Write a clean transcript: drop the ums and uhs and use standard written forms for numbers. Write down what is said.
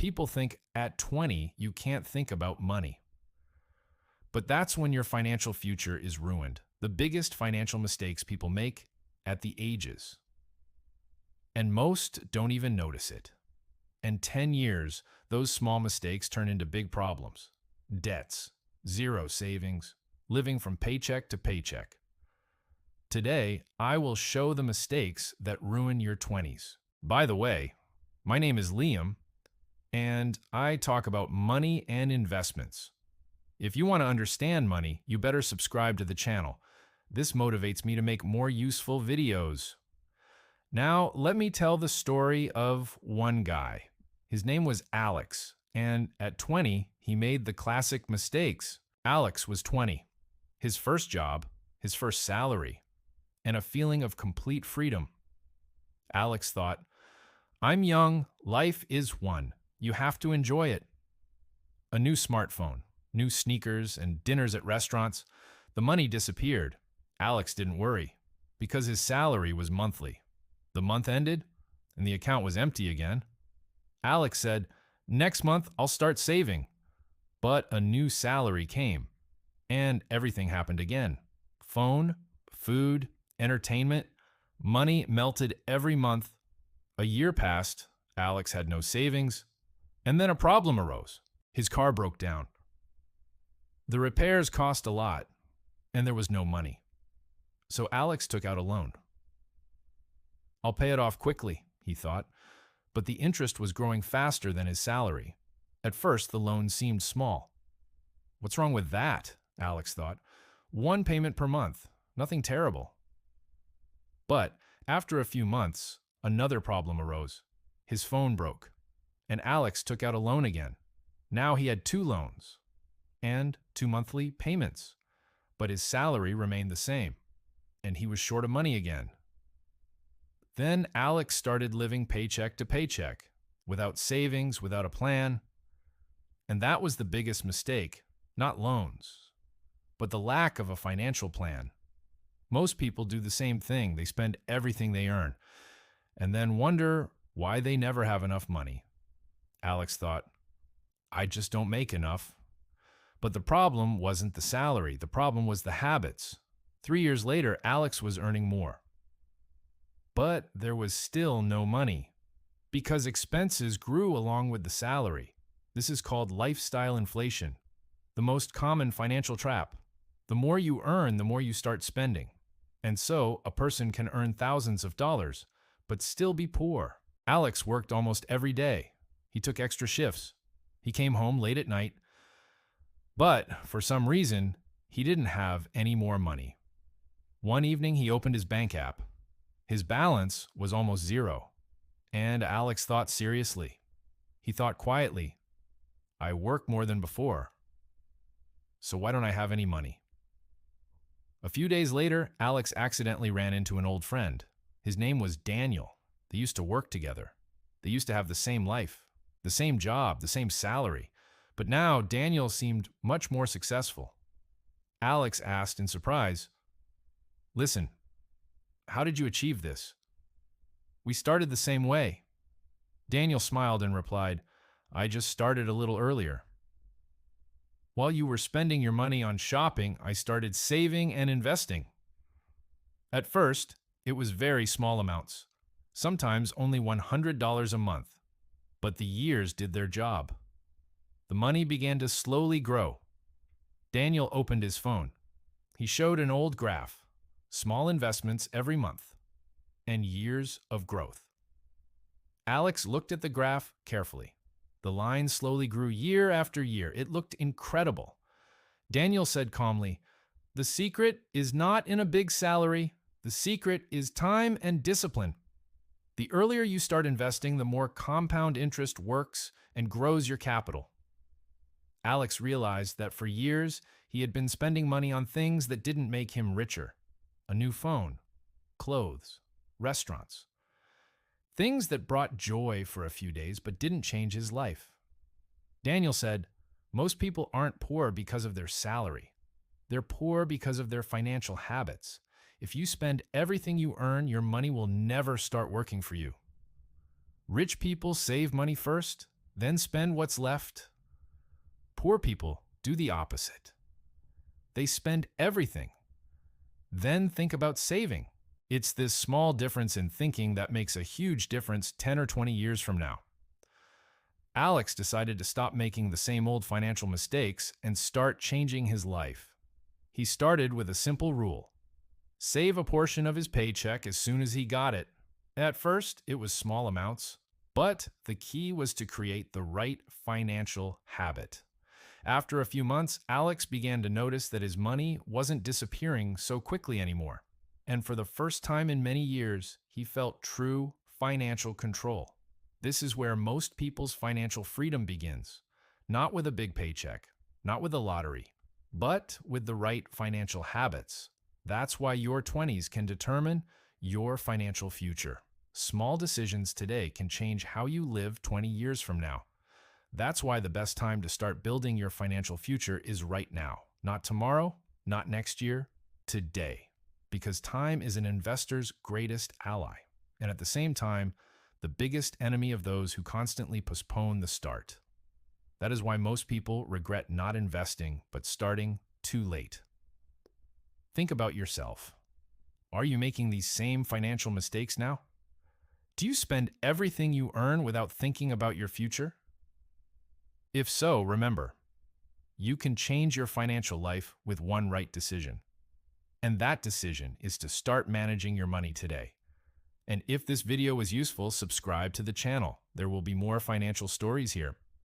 People think at 20 you can't think about money. But that's when your financial future is ruined. The biggest financial mistakes people make at the ages. And most don't even notice it. In 10 years, those small mistakes turn into big problems. Debts, zero savings, living from paycheck to paycheck. Today, I will show the mistakes that ruin your 20s. By the way, my name is Liam, and I talk about money and investments. If you want to understand money, you better subscribe to the channel. This motivates me to make more useful videos. Now, let me tell the story of one guy. His name was Alex, and at 20, he made the classic mistakes. Alex was 20. His first job, his first salary, and a feeling of complete freedom. Alex thought, "I'm young, life is one. You have to enjoy it." A new smartphone, new sneakers, and dinners at restaurants. The money disappeared. Alex didn't worry, because his salary was monthly. The month ended, and the account was empty again. Alex said, "Next month, I'll start saving." But a new salary came, and everything happened again. Phone, food, entertainment, money melted every month. A year passed, Alex had no savings, and then a problem arose. His car broke down. The repairs cost a lot, and there was no money. So Alex took out a loan. "I'll pay it off quickly," he thought, but the interest was growing faster than his salary. At first, the loan seemed small. "What's wrong with that?" Alex thought. "One payment per month, nothing terrible." But after a few months, another problem arose. His phone broke, and Alex took out a loan again. Now he had 2 loans and 2 monthly payments, but his salary remained the same, and he was short of money again. Then Alex started living paycheck to paycheck, without savings, without a plan. And that was the biggest mistake, not loans, but the lack of a financial plan. Most people do the same thing. They spend everything they earn, and then wonder why they never have enough money. Alex thought, "I just don't make enough." But the problem wasn't the salary. The problem was the habits. 3 years later, Alex was earning more. But there was still no money, because expenses grew along with the salary. This is called lifestyle inflation, the most common financial trap. The more you earn, the more you start spending. And so, a person can earn thousands of dollars, but still be poor. Alex worked almost every day. He took extra shifts. He came home late at night. But, for some reason, he didn't have any more money. One evening, he opened his bank app. His balance was almost zero, and Alex thought seriously. He thought quietly, "I work more than before, so why don't I have any money?" A few days later, Alex accidentally ran into an old friend. His name was Daniel. They used to work together. They used to have the same life, the same job, the same salary. But now Daniel seemed much more successful. Alex asked in surprise, "Listen, how did you achieve this?" "We started the same way." Daniel smiled and replied, "I just started a little earlier. While you were spending your money on shopping, I started saving and investing. At first, it was very small amounts, sometimes only $100 a month, but the years did their job. The money began to slowly grow." Daniel opened his phone. He showed an old graph. Small investments every month, and years of growth. Alex looked at the graph carefully. The line slowly grew year after year. It looked incredible. Daniel said calmly, "The secret is not in a big salary. The secret is time and discipline. The earlier you start investing, the more compound interest works and grows your capital." Alex realized that for years he had been spending money on things that didn't make him richer. A new phone, clothes, restaurants. Things that brought joy for a few days but didn't change his life. Daniel said, "Most people aren't poor because of their salary. They're poor because of their financial habits. If you spend everything you earn, your money will never start working for you. Rich people save money first, then spend what's left. Poor people do the opposite. They spend everything, then think about saving. It's this small difference in thinking that makes a huge difference 10 or 20 years from now. Alex decided to stop making the same old financial mistakes and start changing his life. He started with a simple rule: save a portion of his paycheck as soon as he got it. At first, it was small amounts, but the key was to create the right financial habit. After a few months, Alex began to notice that his money wasn't disappearing so quickly anymore. And for the first time in many years, he felt true financial control. This is where most people's financial freedom begins. Not with a big paycheck, not with a lottery, but with the right financial habits. That's why your 20s can determine your financial future. Small decisions today can change how you live 20 years from now. That's why the best time to start building your financial future is right now. Not tomorrow, not next year, today. Because time is an investor's greatest ally, and at the same time, the biggest enemy of those who constantly postpone the start. That is why most people regret not investing, but starting too late. Think about yourself. Are you making these same financial mistakes now? Do you spend everything you earn without thinking about your future? If so, remember, you can change your financial life with one right decision. And that decision is to start managing your money today. And if this video was useful, subscribe to the channel. There will be more financial stories here.